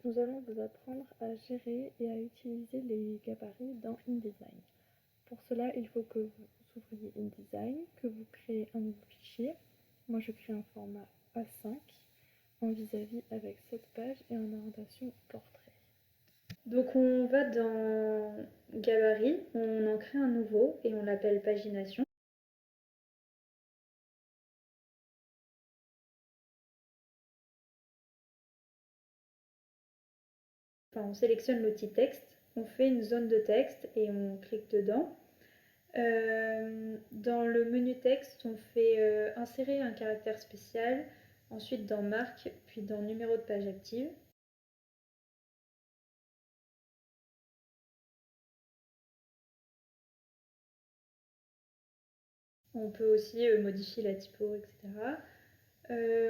nous allons vous apprendre à gérer et à utiliser les gabarits dans InDesign. Pour cela, il faut que vous ouvriez InDesign, que vous créez un nouveau fichier. Moi, je crée un format A5 en vis-à-vis avec 7 pages et en orientation portrait. Donc on va dans Gabarit, on en crée un nouveau et on l'appelle pagination. Enfin, on sélectionne l'outil texte, on fait une zone de texte et on clique dedans. Dans le menu texte, on fait insérer un caractère spécial, ensuite dans marque, puis dans numéro de page active. On peut aussi modifier la typo, etc.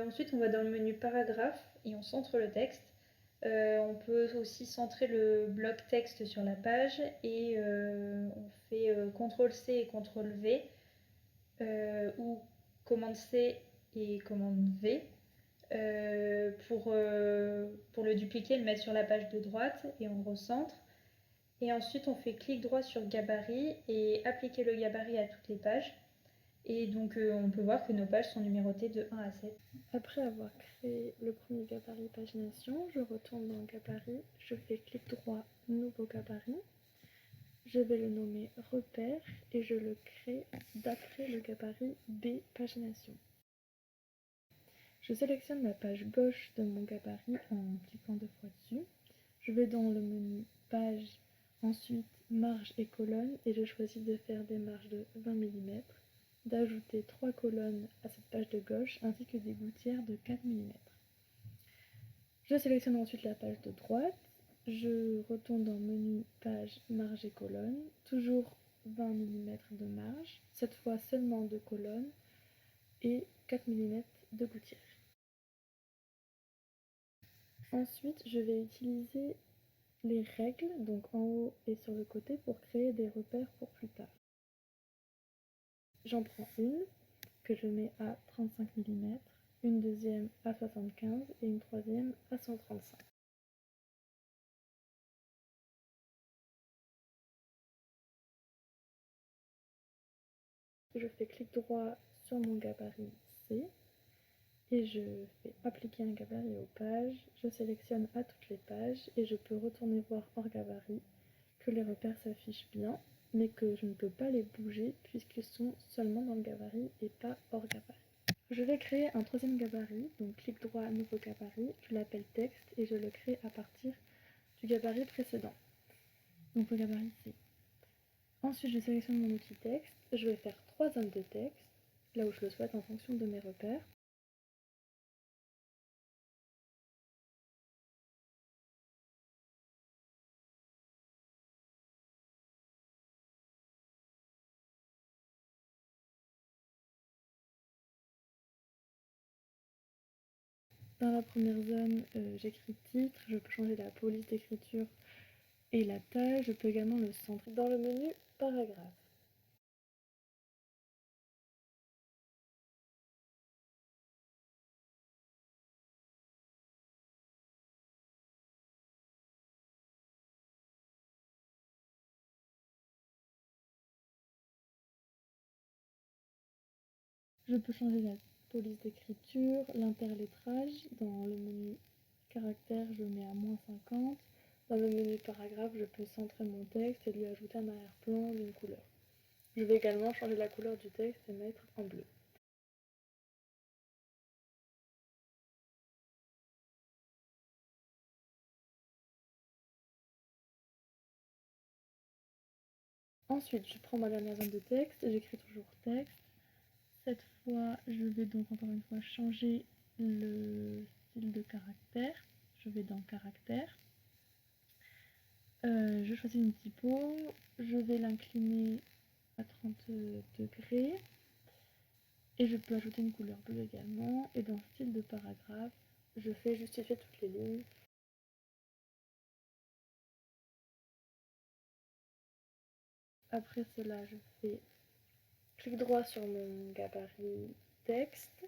Ensuite, on va dans le menu paragraphe et on centre le texte. On peut aussi centrer le bloc texte sur la page et on fait CTRL-C et CTRL-V ou commande-C et commande-V pour le dupliquer et le mettre sur la page de droite et on recentre. Et ensuite, on fait clic droit sur gabarit et appliquer le gabarit à toutes les pages. Et donc, on peut voir que nos pages sont numérotées de 1 à 7. Après avoir créé le premier gabarit pagination, je retourne dans gabarit, je fais clic droit, nouveau gabarit. Je vais le nommer repère et je le crée d'après le gabarit B pagination. Je sélectionne la page gauche de mon gabarit en cliquant 2 fois dessus. Je vais dans le menu page, ensuite marge et colonne et je choisis de faire des marges de 20 mm, d'ajouter 3 colonnes à cette page de gauche ainsi que des gouttières de 4 mm. Je sélectionne ensuite la page de droite, je retourne dans menu page, marge et colonne, toujours 20 mm de marge, cette fois seulement 2 colonnes et 4 mm de gouttière. Ensuite, je vais utiliser les règles, donc en haut et sur le côté, pour créer des repères pour plus tard. J'en prends une que je mets à 35 mm, une deuxième à 75 et une troisième à 135. Je fais clic droit sur mon gabarit C et je fais appliquer un gabarit aux pages. Je sélectionne à toutes les pages et je peux retourner voir hors gabarit que les repères s'affichent bien, mais que je ne peux pas les bouger puisqu'ils sont seulement dans le gabarit et pas hors gabarit. Je vais créer un troisième gabarit, donc clic droit, nouveau gabarit, je l'appelle texte et je le crée à partir du gabarit précédent, donc le gabarit C. Ensuite, je sélectionne mon outil texte, je vais faire 3 zones de texte, là où je le souhaite en fonction de mes repères. Dans la première zone, j'écris titre, je peux changer la police d'écriture et la taille, je peux également le centrer. Dans le menu paragraphe, je peux changer la police d'écriture, l'interlettrage. Dans le menu caractère, je mets à -50. Dans le menu paragraphe, je peux centrer mon texte et lui ajouter un arrière-plan d'une couleur. Je vais également changer la couleur du texte et mettre en bleu. Ensuite, je prends ma dernière zone de texte, j'écris toujours texte. Cette fois, je vais donc encore une fois changer le style de caractère. Je vais dans caractère. Je choisis une typo, je vais l'incliner à 30 degrés et je peux ajouter une couleur bleue également. Et dans style de paragraphe, je fais justifier toutes les lignes. Après cela, je fais clic droit sur mon gabarit texte,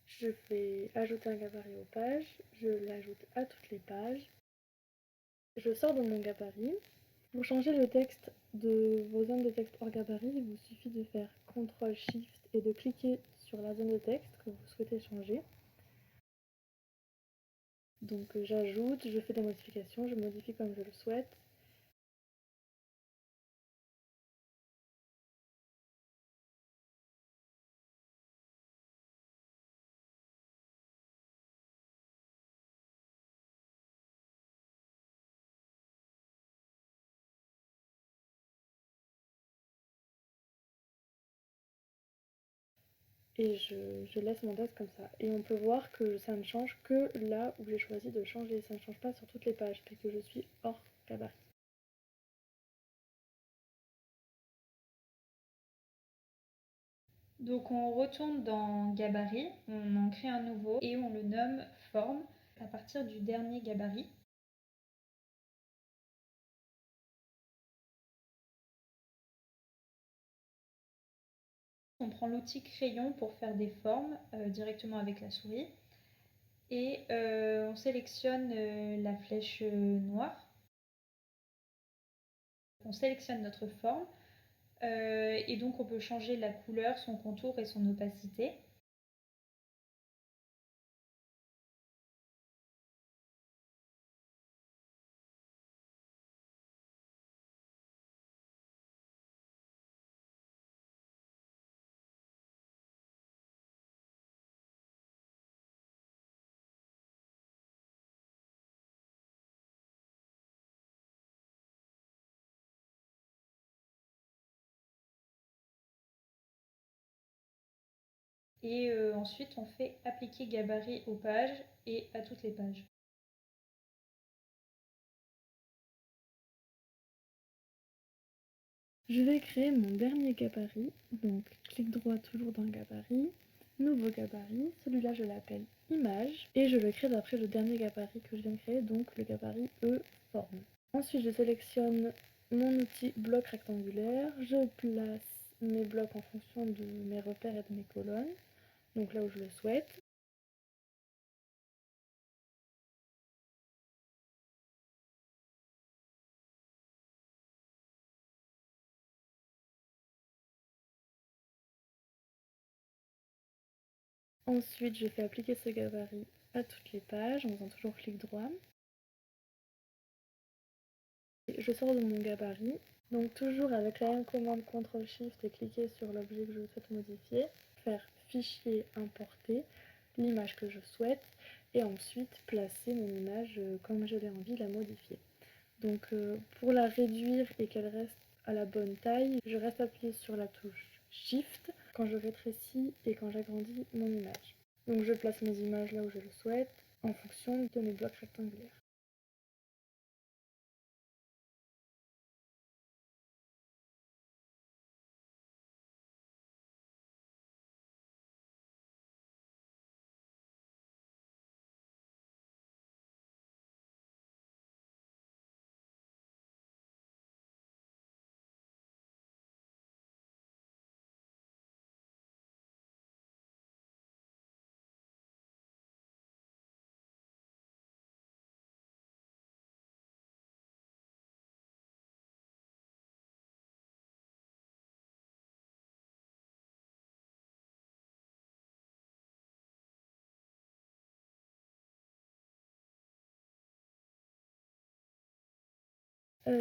je fais ajouter un gabarit aux pages, je l'ajoute à toutes les pages. Je sors de mon gabarit. Pour changer le texte de vos zones de texte hors gabarit, il vous suffit de faire CTRL-SHIFT et de cliquer sur la zone de texte que vous souhaitez changer. Donc j'ajoute, je fais des modifications, je modifie comme je le souhaite. Et je laisse mon texte comme ça. Et on peut voir que ça ne change que là où j'ai choisi de changer. Ça ne change pas sur toutes les pages, puisque je suis hors gabarit. Donc on retourne dans gabarit, on en crée un nouveau et on le nomme forme à partir du dernier gabarit. On prend l'outil crayon pour faire des formes directement avec la souris et on sélectionne la flèche noire. On sélectionne notre forme et donc on peut changer la couleur, son contour et son opacité. Et ensuite on fait appliquer gabarit aux pages et à toutes les pages. Je vais créer mon dernier gabarit, donc clic droit toujours dans gabarit, nouveau gabarit, celui-là je l'appelle image et je le crée d'après le dernier gabarit que je viens de créer, donc le gabarit E forme. Ensuite je sélectionne mon outil bloc rectangulaire, je place mes blocs en fonction de mes repères et de mes colonnes, donc là où je le souhaite. Ensuite, je fais appliquer ce gabarit à toutes les pages en faisant toujours clic droit. Je sors de mon gabarit, donc toujours avec la même commande CTRL-SHIFT et cliquer sur l'objet que je souhaite modifier, faire fichier importer l'image que je souhaite et ensuite placer mon image comme je l'ai envie de la modifier. Donc pour la réduire et qu'elle reste à la bonne taille, je reste appuyée sur la touche SHIFT quand je rétrécis et quand j'agrandis mon image. Donc je place mes images là où je le souhaite en fonction de mes blocs rectangulaires.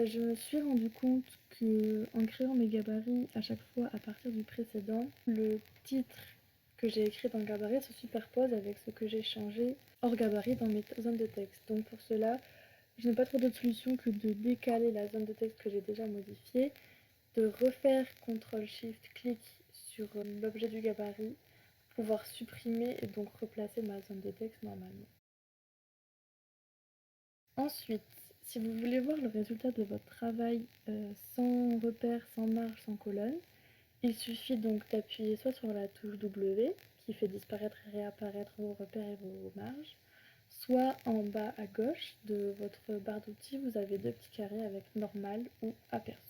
Je me suis rendu compte que en créant mes gabarits à chaque fois à partir du précédent, le titre que j'ai écrit dans le gabarit se superpose avec ce que j'ai changé hors gabarit dans mes zones de texte. Donc pour cela, je n'ai pas trop d'autre solution que de décaler la zone de texte que j'ai déjà modifiée, de refaire CTRL-SHIFT-clic sur l'objet du gabarit, pouvoir supprimer et donc replacer ma zone de texte normalement. Ensuite, si vous voulez voir le résultat de votre travail sans repère, sans marge, sans colonne, il suffit donc d'appuyer soit sur la touche W qui fait disparaître et réapparaître vos repères et vos marges, soit en bas à gauche de votre barre d'outils, vous avez deux petits carrés avec normal ou aperçu.